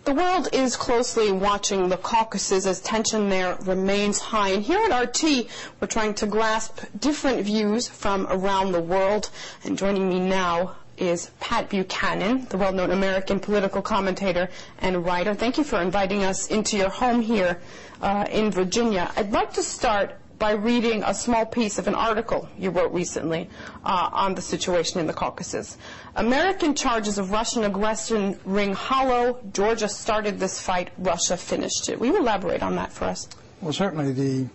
The world is closely watching the Caucasus as tension there remains high. And here at RT, we're trying to grasp different views from around the world. And joining me now is Pat Buchanan, the well-known American political commentator and writer. Thank you for inviting us into your home here in Virginia. I'd like to start by reading a small piece of an article you wrote recently on the situation in the Caucasus. American charges of Russian aggression ring hollow. Georgia started this fight. Russia finished it. Will you elaborate on that for us? Well, certainly the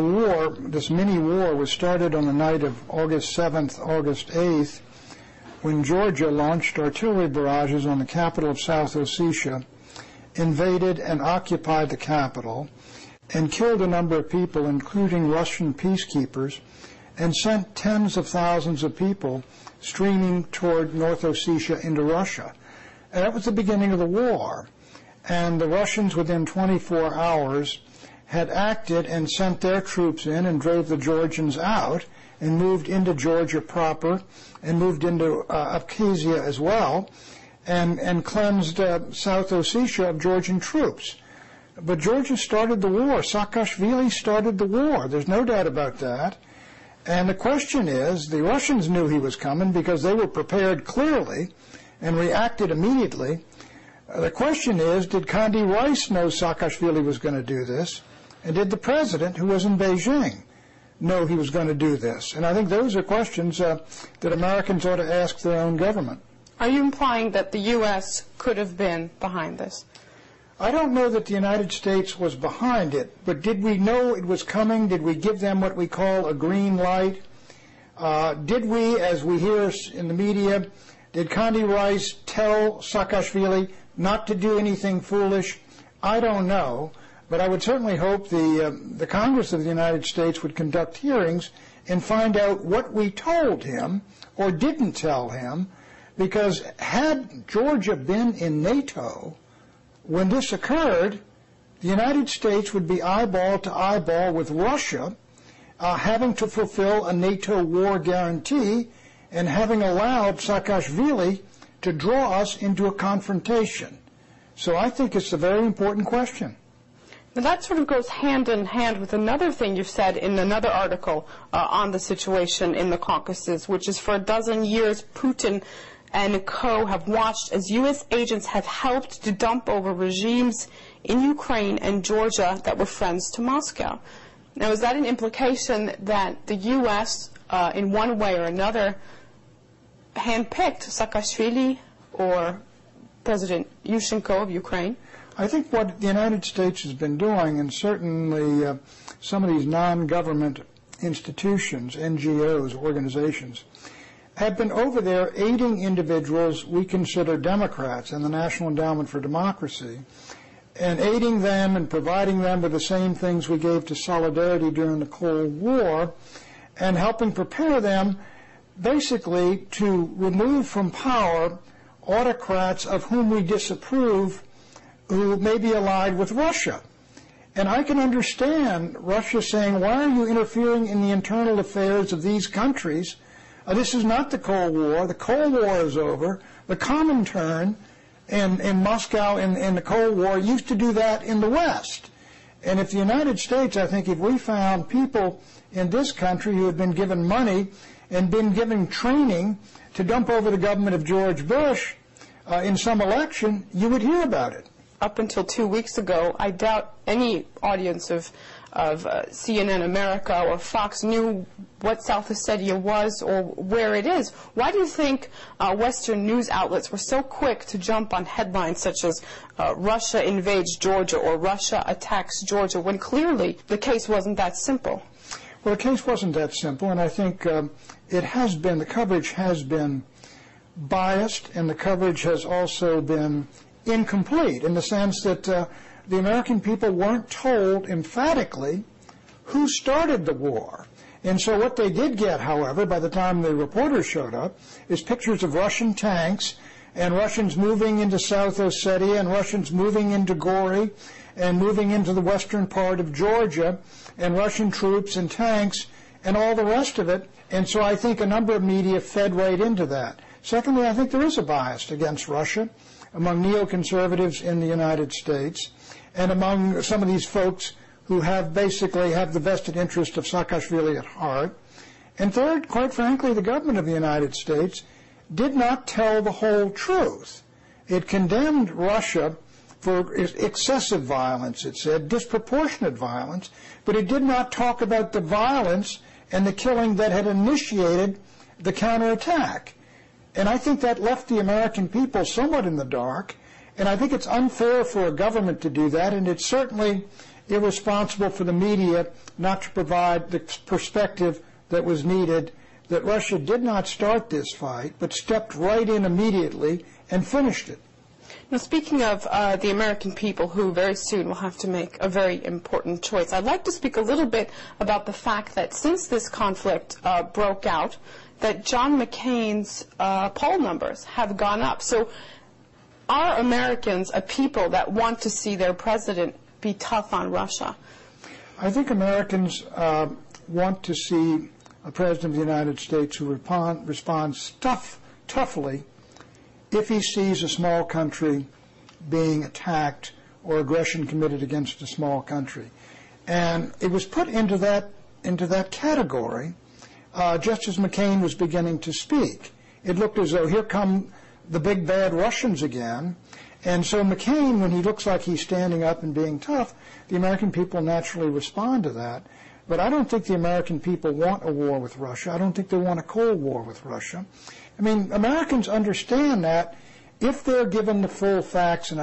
war, this mini-war, was started on the night of August 7th, August 8th, when Georgia launched artillery barrages on the capital of South Ossetia, invaded and occupied the capital, and killed a number of people, including Russian peacekeepers, and sent tens of thousands of people streaming toward North Ossetia into Russia. And that was the beginning of the war. And the Russians, within 24 hours, had acted and sent their troops in and drove the Georgians out and moved into Georgia proper and moved into Abkhazia as well and cleansed South Ossetia of Georgian troops. But Georgia started the war. Saakashvili started the war. There's no doubt about that. And the question is, the Russians knew he was coming because they were prepared clearly and reacted immediately. The question is, did Condi Rice know Saakashvili was going to do this? And did the president, who was in Beijing, know he was going to do this? And I think those are questions that Americans ought to ask their own government. Are you implying that the U.S. could have been behind this? I don't know that the United States was behind it, but did we know it was coming? Did we give them what we call a green light? Did we, as we hear in the media, did Condi Rice tell Saakashvili not to do anything foolish? I don't know, but I would certainly hope the Congress of the United States would conduct hearings and find out what we told him or didn't tell him, because had Georgia been in NATO, when this occurred, the United States would be eyeball to eyeball with Russia, having to fulfill a NATO war guarantee and having allowed Saakashvili to draw us into a confrontation. So I think it's a very important question. Now that sort of goes hand in hand with another thing you've said in another article on the situation in the Caucasus, which is for a dozen years Putin and co. have watched as U.S. agents have helped to dump over regimes in Ukraine and Georgia that were friends to Moscow. Now, is that an implication that the U.S., in one way or another, handpicked Saakashvili or President Yushchenko of Ukraine? I think what the United States has been doing, and certainly some of these non-government institutions, NGOs, organizations, have been over there aiding individuals we consider Democrats in the National Endowment for Democracy, and aiding them and providing them with the same things we gave to Solidarity during the Cold War, and helping prepare them basically to remove from power autocrats of whom we disapprove who may be allied with Russia. And I can understand Russia saying, why are you interfering in the internal affairs of these countries? This is not the Cold War. The Cold War is over. The Comintern in Moscow in the Cold War used to do that in the West. And if the United States, I think if we found people in this country who had been given money and been given training to dump over the government of George Bush in some election, you would hear about it. Up until 2 weeks ago, I doubt any audience of CNN America or Fox knew what South Ossetia was or where it is. Why do you think Western news outlets were so quick to jump on headlines such as Russia invades Georgia or Russia attacks Georgia, when clearly the case wasn't that simple? Well, the case wasn't that simple, and I think it has been, the coverage has been biased, and the coverage has also been incomplete in the sense that the American people weren't told emphatically who started the war. And so what they did get, however, by the time the reporters showed up, is pictures of Russian tanks and Russians moving into South Ossetia and Russians moving into Gori and moving into the western part of Georgia and Russian troops and tanks and all the rest of it. And so I think a number of media fed right into that. Secondly, I think there is a bias against Russia. among neoconservatives in the United States, and among some of these folks who basically have the vested interest of Saakashvili at heart. And third, quite frankly, the government of the United States did not tell the whole truth. It condemned Russia for excessive violence, it said, disproportionate violence, but it did not talk about the violence and the killing that had initiated the counterattack. And I think that left the American people somewhat in the dark, and I think it's unfair for a government to do that, and it's certainly irresponsible for the media not to provide the perspective that was needed, that Russia did not start this fight, but stepped right in immediately and finished it. Now, speaking of the American people who very soon will have to make a very important choice, I'd like to speak a little bit about the fact that since this conflict broke out, that John McCain's poll numbers have gone up. So are Americans a people that want to see their president be tough on Russia? I think Americans want to see a president of the United States who responds toughly if he sees a small country being attacked or aggression committed against a small country. And it was put into that category just as McCain was beginning to speak. It looked as though here come the big bad Russians again. And so McCain, when he looks like he's standing up and being tough, the American people naturally respond to that. But I don't think the American people want a war with Russia. I don't think they want a Cold War with Russia. I mean, Americans understand that if they're given the full facts, and